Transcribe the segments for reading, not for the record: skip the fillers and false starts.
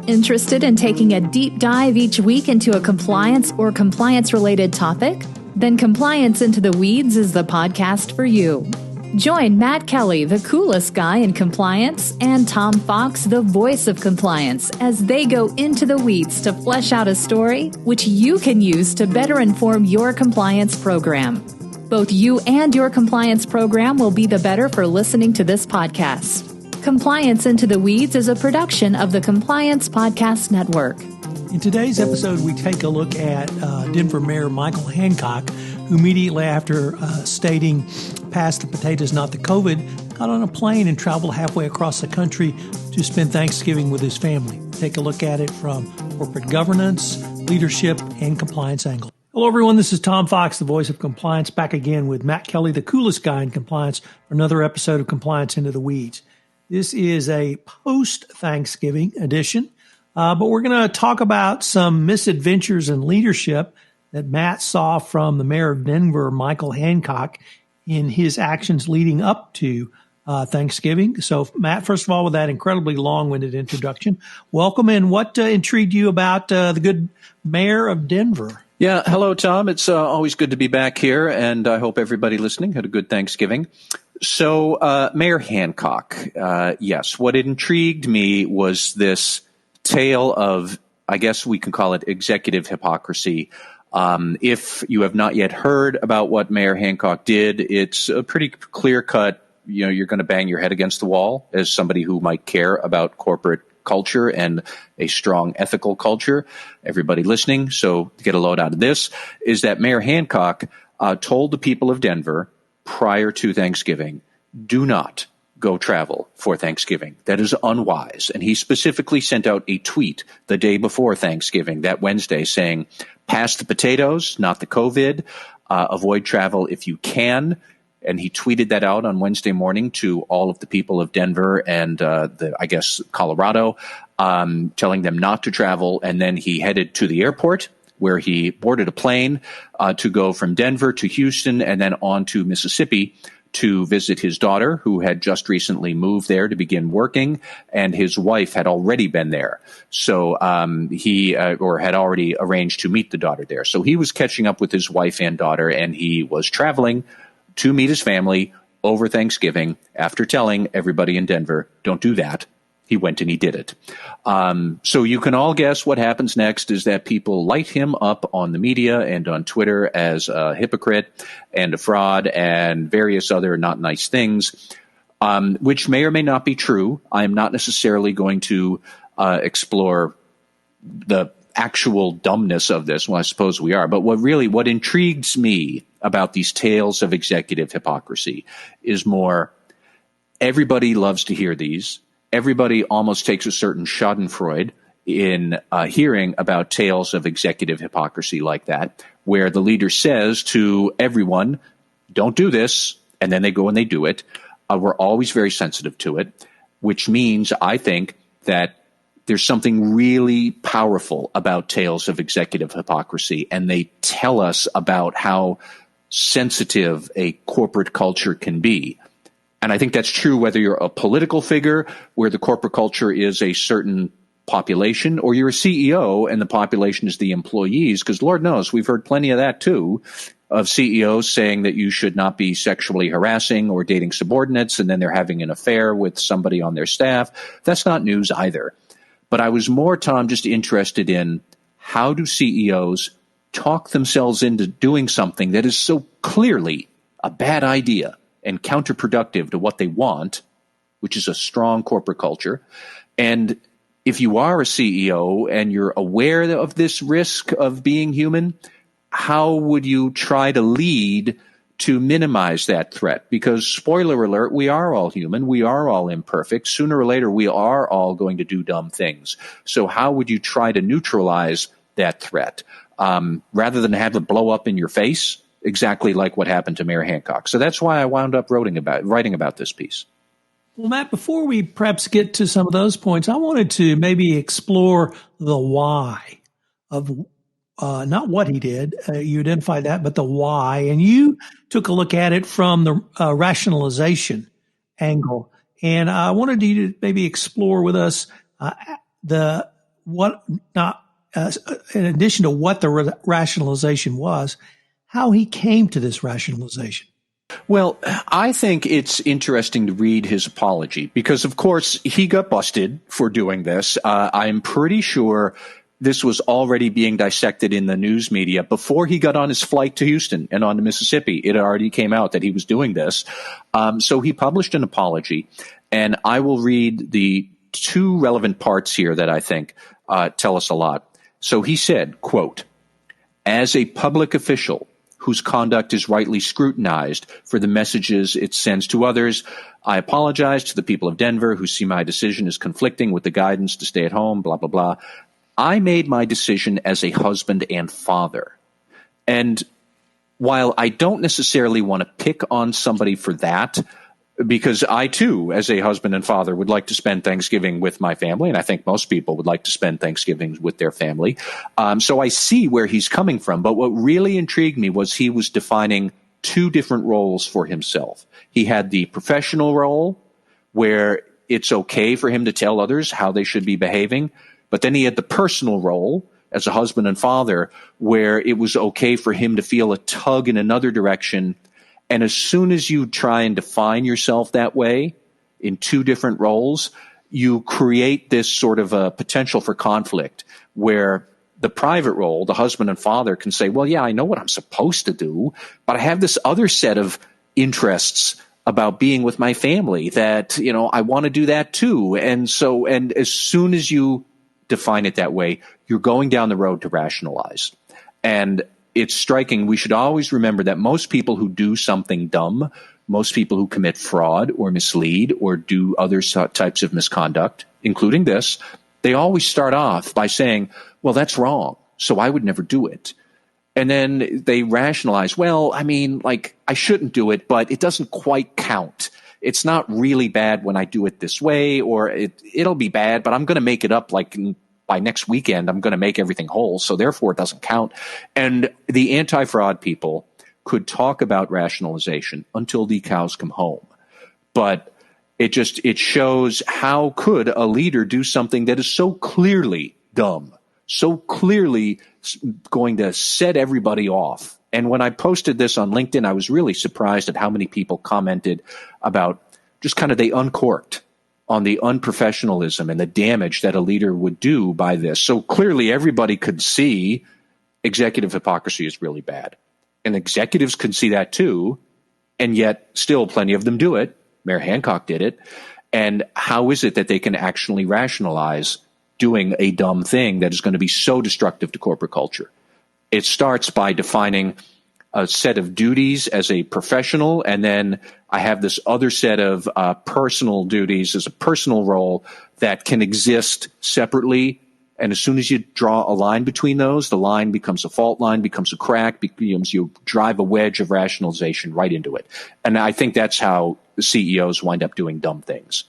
Interested in taking a deep dive each week into a compliance or compliance-related topic? Then Compliance Into the Weeds is the podcast for you. Join Matt Kelly, the coolest guy in compliance, and Tom Fox, the voice of compliance, as they go into the weeds to flesh out a story which you can use to better inform your compliance program. Both you and your compliance program will be the better for listening to this podcast. Compliance Into the Weeds is a production of the Compliance Podcast Network. In today's episode, we take a look at Denver Mayor Michael Hancock, who immediately after stating, "Pass the potatoes, not the COVID," got on a plane and traveled halfway across the country to spend Thanksgiving with his family. Take a look at it from corporate governance, leadership, and compliance angle. Hello, everyone. This is Tom Fox, the voice of compliance, back again with Matt Kelly, the coolest guy in compliance, for another episode of Compliance Into the Weeds. This is a post-Thanksgiving edition, but we're going to talk about some misadventures in leadership that Matt saw from the mayor of Denver, Michael Hancock, in his actions leading up to Thanksgiving. So, Matt, first of all, with that incredibly long-winded introduction, welcome. And what intrigued you about the good mayor of Denver? Yeah. Hello, Tom. It's always good to be back here, and I hope everybody listening had a good Thanksgiving. So, Mayor Hancock, yes, what intrigued me was this tale of, I guess we can call it executive hypocrisy. If you have not yet heard about what Mayor Hancock did, it's a pretty clear cut, you're going to bang your head against the wall as somebody who might care about corporate culture and a strong ethical culture. Everybody listening, so to get a load out of this, is that Mayor Hancock told the people of Denver prior to Thanksgiving, do not go travel for Thanksgiving. That is unwise. And he specifically sent out a tweet the day before Thanksgiving, that Wednesday, saying, pass the potatoes, not the COVID, avoid travel if you can. And he tweeted that out on Wednesday morning to all of the people of Denver and Colorado, telling them not to travel. And then he headed to the airport, where he boarded a plane to go from Denver to Houston and then on to Mississippi to visit his daughter, who had just recently moved there to begin working, and his wife had already been there. So he had already arranged to meet the daughter there. So he was catching up with his wife and daughter, and he was traveling to meet his family over Thanksgiving after telling everybody in Denver, don't do that. He went and he did it. So you can all guess what happens next is that people light him up on the media and on Twitter as a hypocrite and a fraud and various other not nice things, which may or may not be true. I am not necessarily going to explore the actual dumbness of this. Well, I suppose we are. But what intrigues me about these tales of executive hypocrisy is more, everybody loves to hear these. Everybody almost takes a certain schadenfreude in hearing about tales of executive hypocrisy like that, where the leader says to everyone, don't do this, and then they go and they do it. We're always very sensitive to it, which means I think that there's something really powerful about tales of executive hypocrisy, and they tell us about how sensitive a corporate culture can be. And I think that's true whether you're a political figure where the corporate culture is a certain population, or you're a CEO and the population is the employees, because Lord knows we've heard plenty of that too, of CEOs saying that you should not be sexually harassing or dating subordinates, and then they're having an affair with somebody on their staff. That's not news either. But I was more, Tom, just interested in how do CEOs talk themselves into doing something that is so clearly a bad idea and counterproductive to what they want, which is a strong corporate culture. And if you are a CEO and you're aware of this risk of being human, how would you try to lead to minimize that threat? Because, spoiler alert, we are all human. We are all imperfect. Sooner or later, we are all going to do dumb things. So how would you try to neutralize that threat rather than have it blow up in your face? Exactly like what happened to Mayor Hancock. So that's why I wound up writing about this piece. Well, Matt, before we perhaps get to some of those points, I wanted to maybe explore the why of not what he did. You identified that, but the why. And you took a look at it from the rationalization angle. And I wanted you to maybe explore with us in addition to what the rationalization was, how he came to this rationalization. Well, I think it's interesting to read his apology because, of course, he got busted for doing this. I'm pretty sure this was already being dissected in the news media before he got on his flight to Houston and on to Mississippi. It already came out that he was doing this. So he published an apology, and I will read the two relevant parts here that I think tell us a lot. So he said, quote, "As a public official whose conduct is rightly scrutinized for the messages it sends to others, I apologize to the people of Denver who see my decision as conflicting with the guidance to stay at home, blah, blah, blah. I made my decision as a husband and father." And while I don't necessarily want to pick on somebody for that, because I, too, as a husband and father, would like to spend Thanksgiving with my family, and I think most people would like to spend Thanksgiving with their family. So I see where he's coming from. But what really intrigued me was he was defining two different roles for himself. He had the professional role, where it's okay for him to tell others how they should be behaving. But then he had the personal role as a husband and father, where it was okay for him to feel a tug in another direction. And as soon as you try and define yourself that way in two different roles, you create this sort of a potential for conflict where the private role, the husband and father, can say, well, yeah, I know what I'm supposed to do, but I have this other set of interests about being with my family that, I want to do that too. And as soon as you define it that way, you're going down the road to rationalize. And it's striking. We should always remember that most people who do something dumb, most people who commit fraud or mislead or do other types of misconduct, including this, they always start off by saying, well, that's wrong, so I would never do it. And then they rationalize, well, I shouldn't do it, but it doesn't quite count. It's not really bad when I do it this way, or it'll be bad, but I'm going to make it up by next weekend, I'm going to make everything whole, so therefore it doesn't count. And the anti-fraud people could talk about rationalization until the cows come home. But it shows how could a leader do something that is so clearly dumb, so clearly going to set everybody off. And when I posted this on LinkedIn, I was really surprised at how many people commented about just kind of they uncorked on the unprofessionalism and the damage that a leader would do by this. So clearly everybody could see executive hypocrisy is really bad. And executives can see that too, and yet still plenty of them do it. Mayor Hancock did it. And how is it that they can actually rationalize doing a dumb thing that is going to be so destructive to corporate culture? It starts by defining a set of duties as a professional, and then I have this other set of personal duties as a personal role that can exist separately. And as soon as you draw a line between those, the line becomes a fault line, becomes a crack, you drive a wedge of rationalization right into it. And I think that's how CEOs wind up doing dumb things.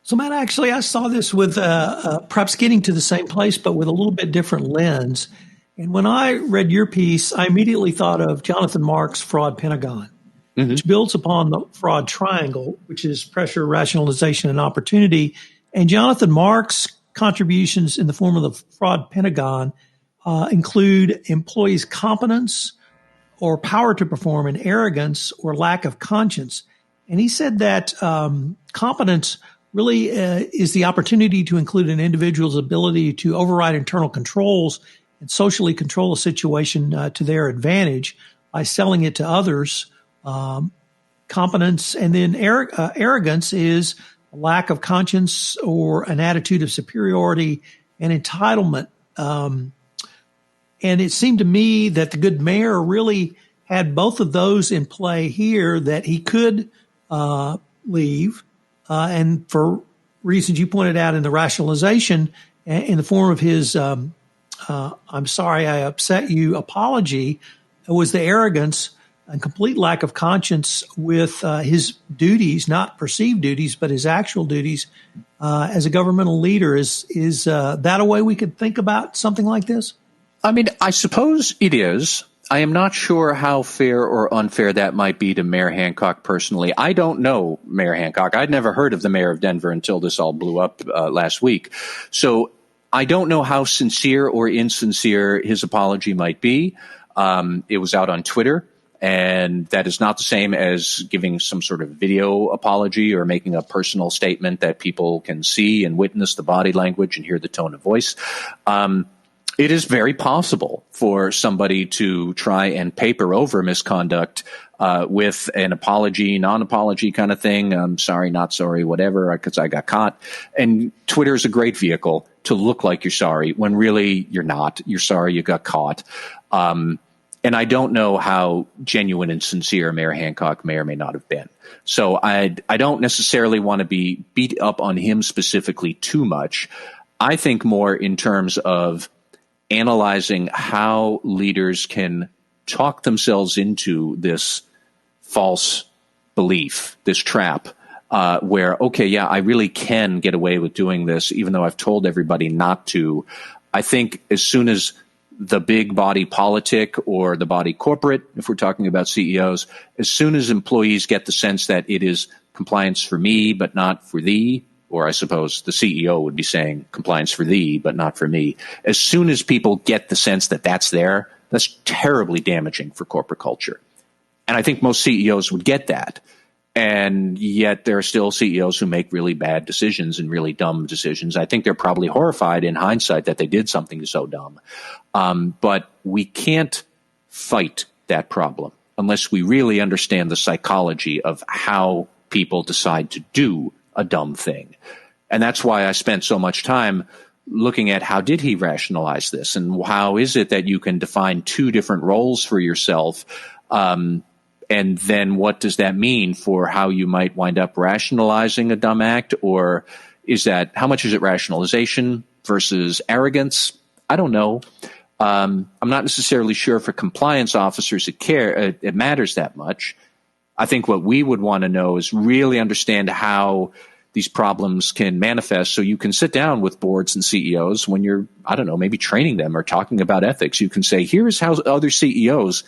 So, Matt, actually, I saw this with perhaps getting to the same place, but with a little bit different lens. And when I read your piece, I immediately thought of Jonathan Mark's Fraud Pentagon, which builds upon the fraud triangle, which is pressure, rationalization, and opportunity. And Jonathan Mark's contributions in the form of the Fraud Pentagon include employees' competence or power to perform and arrogance or lack of conscience. And he said that competence really is the opportunity to include an individual's ability to override internal controls and socially control a situation to their advantage by selling it to others. Competence, and then arrogance is a lack of conscience or an attitude of superiority and entitlement. And it seemed to me that the good mayor really had both of those in play here, that he could leave, and for reasons you pointed out in the rationalization, in the form of his I'm sorry I upset you apology, was the arrogance and complete lack of conscience with his duties, not perceived duties, but his actual duties as a governmental leader. Is that a way we could think about something like this? I suppose it is. I am not sure how fair or unfair that might be to Mayor Hancock personally. I don't know Mayor Hancock. I'd never heard of the mayor of Denver until this all blew up last week. So I don't know how sincere or insincere his apology might be. It was out on Twitter, and that is not the same as giving some sort of video apology or making a personal statement that people can see and witness the body language and hear the tone of voice. It is very possible for somebody to try and paper over misconduct with an apology, non-apology kind of thing. I'm sorry, not sorry, whatever, because I got caught. And Twitter is a great vehicle to look like you're sorry when really you're not. You're sorry you got caught. And I don't know how genuine and sincere Mayor Hancock may or may not have been. So I don't necessarily want to be beat up on him specifically too much. I think more in terms of analyzing how leaders can talk themselves into this false belief, this trap, where, okay, yeah, I really can get away with doing this, even though I've told everybody not to. I think as soon as the big body politic or the body corporate, if we're talking about CEOs, as soon as employees get the sense that it is compliance for me, but not for thee, or I suppose the CEO would be saying compliance for thee, but not for me. As soon as people get the sense that that's there, that's terribly damaging for corporate culture. And I think most CEOs would get that. And yet there are still CEOs who make really bad decisions and really dumb decisions. I think they're probably horrified in hindsight that they did something so dumb. But we can't fight that problem unless we really understand the psychology of how people decide to do a dumb thing. And that's why I spent so much time looking at how did he rationalize this and how is it that you can define two different roles for yourself, and then what does that mean for how you might wind up rationalizing a dumb act? Or is that, how much is it rationalization versus arrogance? I don't know. I'm not necessarily sure for compliance officers it matters that much. I think what we would want to know is really understand how these problems can manifest so you can sit down with boards and CEOs when you're, I don't know, maybe training them or talking about ethics. You can say, here's how other CEOs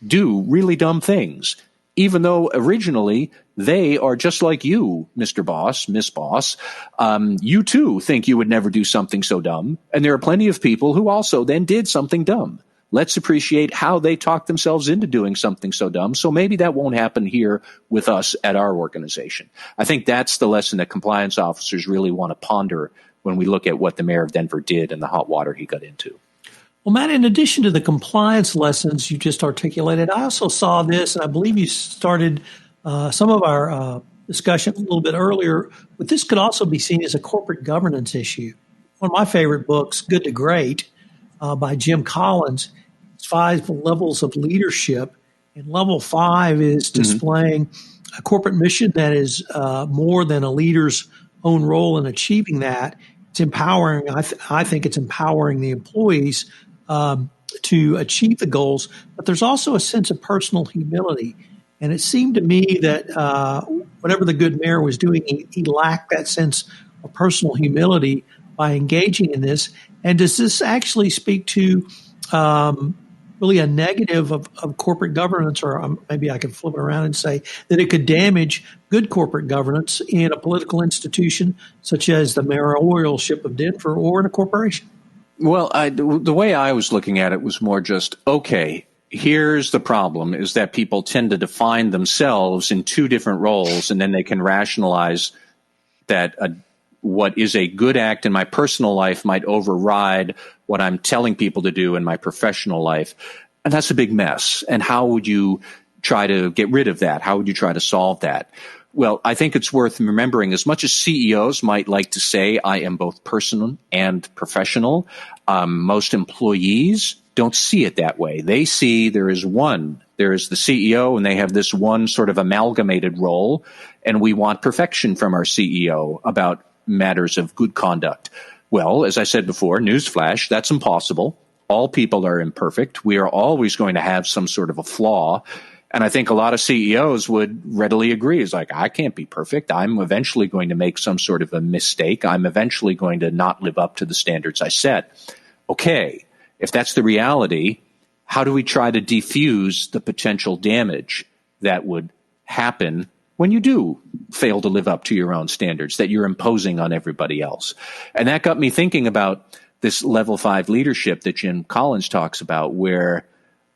do really dumb things, even though originally they are just like you, Mr. Boss, Miss Boss. You too think you would never do something so dumb. And there are plenty of people who also then did something dumb. Let's appreciate how they talked themselves into doing something so dumb. So maybe that won't happen here with us at our organization. I think that's the lesson that compliance officers really want to ponder when we look at what the mayor of Denver did and the hot water he got into. Well, Matt, in addition to the compliance lessons you just articulated, I also saw this, and I believe you started some of our discussion a little bit earlier, but this could also be seen as a corporate governance issue. One of my favorite books, Good to Great, by Jim Collins, 5 levels of leadership, and level 5 is displaying a corporate mission that is more than a leader's own role in achieving that. It's empowering. I think it's empowering the employees to achieve the goals, but there's also a sense of personal humility. And it seemed to me that whatever the good mayor was doing, he lacked that sense of personal humility by engaging in this. And does this actually speak to really a negative of corporate governance, or maybe I could flip it around and say that it could damage good corporate governance in a political institution such as the mayoralship of Denver or in a corporation? Well, the way I was looking at it was more just, okay, here's the problem, is that people tend to define themselves in two different roles, and then they can rationalize that what is a good act in my personal life might override what I'm telling people to do in my professional life. And that's a big mess. And how would you try to get rid of that? How would you try to solve that? Well, I think it's worth remembering, as much as CEOs might like to say, I am both personal and professional, most employees don't see it that way. They see there is one. There is the CEO, and they have this one sort of amalgamated role, and we want perfection from our CEO about matters of good conduct. Well, as I said before, newsflash, that's impossible. All people are imperfect. We are always going to have some sort of a flaw. And I think a lot of CEOs would readily agree. It's like, I can't be perfect. I'm eventually going to make some sort of a mistake. I'm eventually going to not live up to the standards I set. Okay, if that's the reality, how do we try to defuse the potential damage that would happen when you do fail to live up to your own standards that you're imposing on everybody else. And that got me thinking about this level 5 leadership that Jim Collins talks about, where,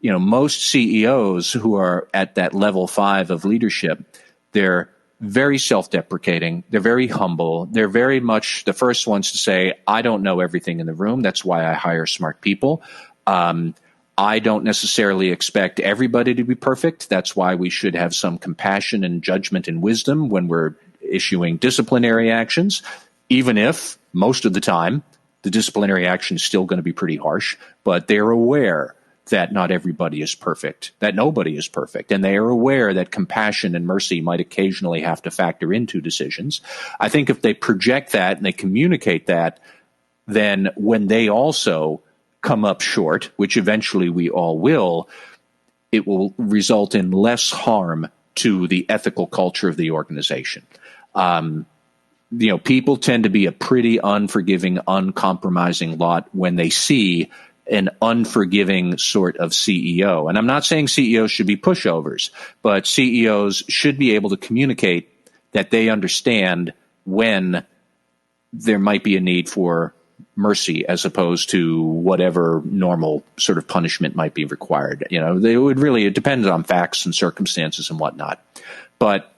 most CEOs who are at that level 5 of leadership, they're very self-deprecating. They're very humble. They're very much the first ones to say, I don't know everything in the room. That's why I hire smart people. I don't necessarily expect everybody to be perfect. That's why we should have some compassion and judgment and wisdom when we're issuing disciplinary actions, even if most of the time the disciplinary action is still going to be pretty harsh. But they're aware that not everybody is perfect, that nobody is perfect, and they are aware that compassion and mercy might occasionally have to factor into decisions. I think if they project that and they communicate that, then when they also come up short, which eventually we all will, it will result in less harm to the ethical culture of the organization. People tend to be a pretty unforgiving, uncompromising lot when they see an unforgiving sort of CEO. And I'm not saying CEOs should be pushovers, but CEOs should be able to communicate that they understand when there might be a need for mercy as opposed to whatever normal sort of punishment might be required. It depends on facts and circumstances and whatnot. But,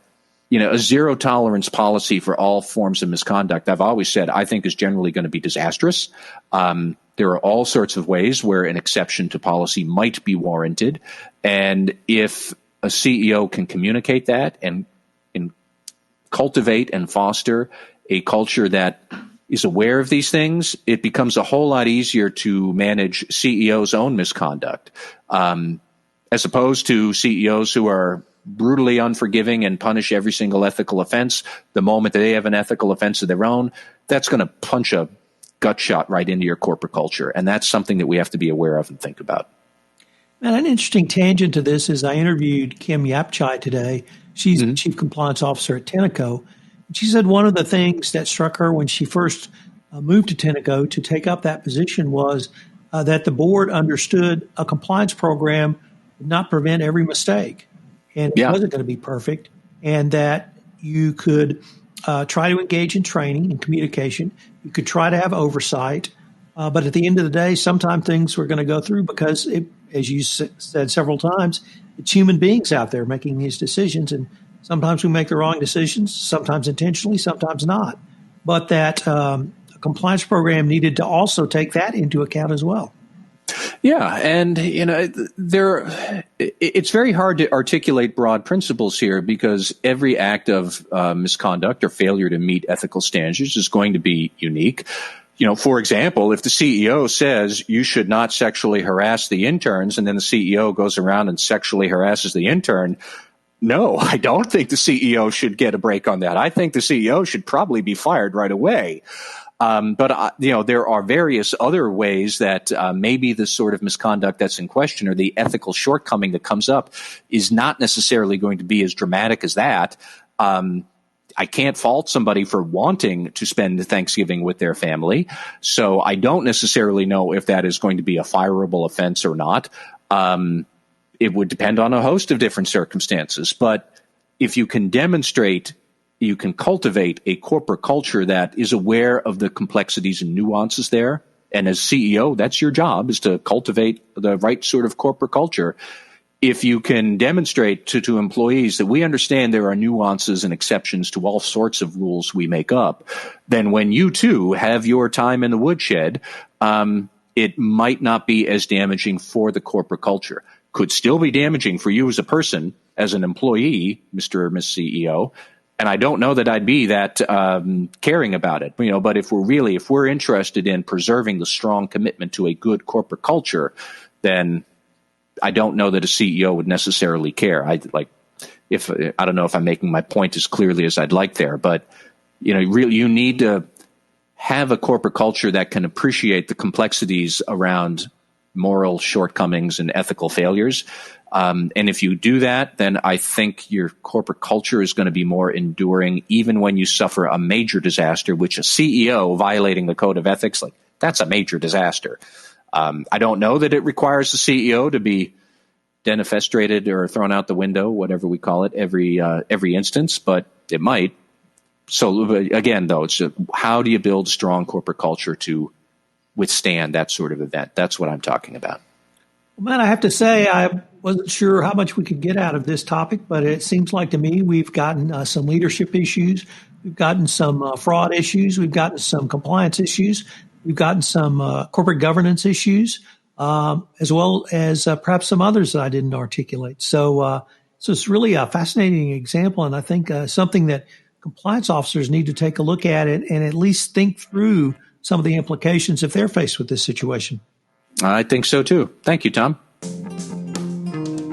a zero tolerance policy for all forms of misconduct, I've always said, I think is generally going to be disastrous. There are all sorts of ways where an exception to policy might be warranted. And if a CEO can communicate that and cultivate and foster a culture that is aware of these things, it becomes a whole lot easier to manage CEOs' own misconduct, as opposed to CEOs who are brutally unforgiving and punish every single ethical offense. The moment that they have an ethical offense of their own, that's going to punch a gut shot right into your corporate culture. And that's something that we have to be aware of and think about. And an interesting tangent to this is I interviewed Kim Yapchai today. She's the Chief Compliance Officer at Tenneco. She said one of the things that struck her when she first moved to Tenneco to take up that position was that the board understood a compliance program would not prevent every mistake. And it wasn't going to be perfect. And that you could try to engage in training and communication. You could try to have oversight. But at the end of the day, sometimes things were going to go through because, as you said several times, it's human beings out there making these decisions. And sometimes we make the wrong decisions, sometimes intentionally, sometimes not. But that a compliance program needed to also take that into account as well. Yeah, and it's very hard to articulate broad principles here because every act of misconduct or failure to meet ethical standards is going to be unique. For example, if the CEO says you should not sexually harass the interns, and then the CEO goes around and sexually harasses the intern, no, I don't think the CEO should get a break on that. I think the CEO should probably be fired right away. But there are various other ways that maybe the sort of misconduct that's in question or the ethical shortcoming that comes up is not necessarily going to be as dramatic as that. I can't fault somebody for wanting to spend Thanksgiving with their family. So I don't necessarily know if that is going to be a fireable offense or not. It would depend on a host of different circumstances. But if you can demonstrate, you can cultivate a corporate culture that is aware of the complexities and nuances there. And as CEO, that's your job, is to cultivate the right sort of corporate culture. If you can demonstrate to employees that we understand there are nuances and exceptions to all sorts of rules we make up, then when you too have your time in the woodshed, it might not be as damaging for the corporate culture. Could still be damaging for you as a person, as an employee, Mr. or Ms. CEO. And I don't know that I'd be that caring about it, but if we're interested in preserving the strong commitment to a good corporate culture, then I don't know that a CEO would necessarily care. I don't know if I'm making my point as clearly as I'd like there, but you need to have a corporate culture that can appreciate the complexities around moral shortcomings and ethical failures. And if you do that, then I think your corporate culture is going to be more enduring, even when you suffer a major disaster, which a CEO violating the code of ethics, that's a major disaster. I don't know that it requires the CEO to be defenestrated or thrown out the window, whatever we call it, every instance, but it might. So again, though, it's how do you build strong corporate culture to withstand that sort of event? That's what I'm talking about. Well, Matt, I have to say I wasn't sure how much we could get out of this topic, but it seems like to me we've gotten some leadership issues, we've gotten some fraud issues, we've gotten some compliance issues, we've gotten some corporate governance issues, as well as perhaps some others that I didn't articulate. So it's really a fascinating example, and I think something that compliance officers need to take a look at it and at least think through some of the implications if they're faced with this situation. I think so too. Thank you, Tom.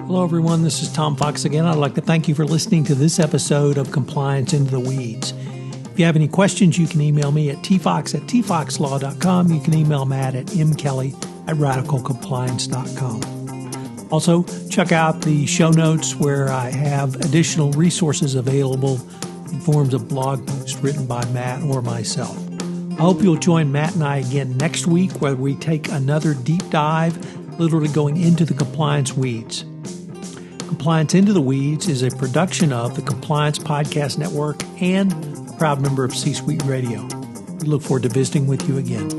Hello, everyone. This is Tom Fox again. I'd like to thank you for listening to this episode of Compliance Into the Weeds. If you have any questions, you can email me at tfox@tfoxlaw.com. You can email Matt at mkelly@radicalcompliance.com. Also, check out the show notes where I have additional resources available in forms of blog posts written by Matt or myself. I hope you'll join Matt and I again next week where we take another deep dive, literally going into the compliance weeds. Compliance Into the Weeds is a production of the Compliance Podcast Network and a proud member of C-Suite Radio. We look forward to visiting with you again.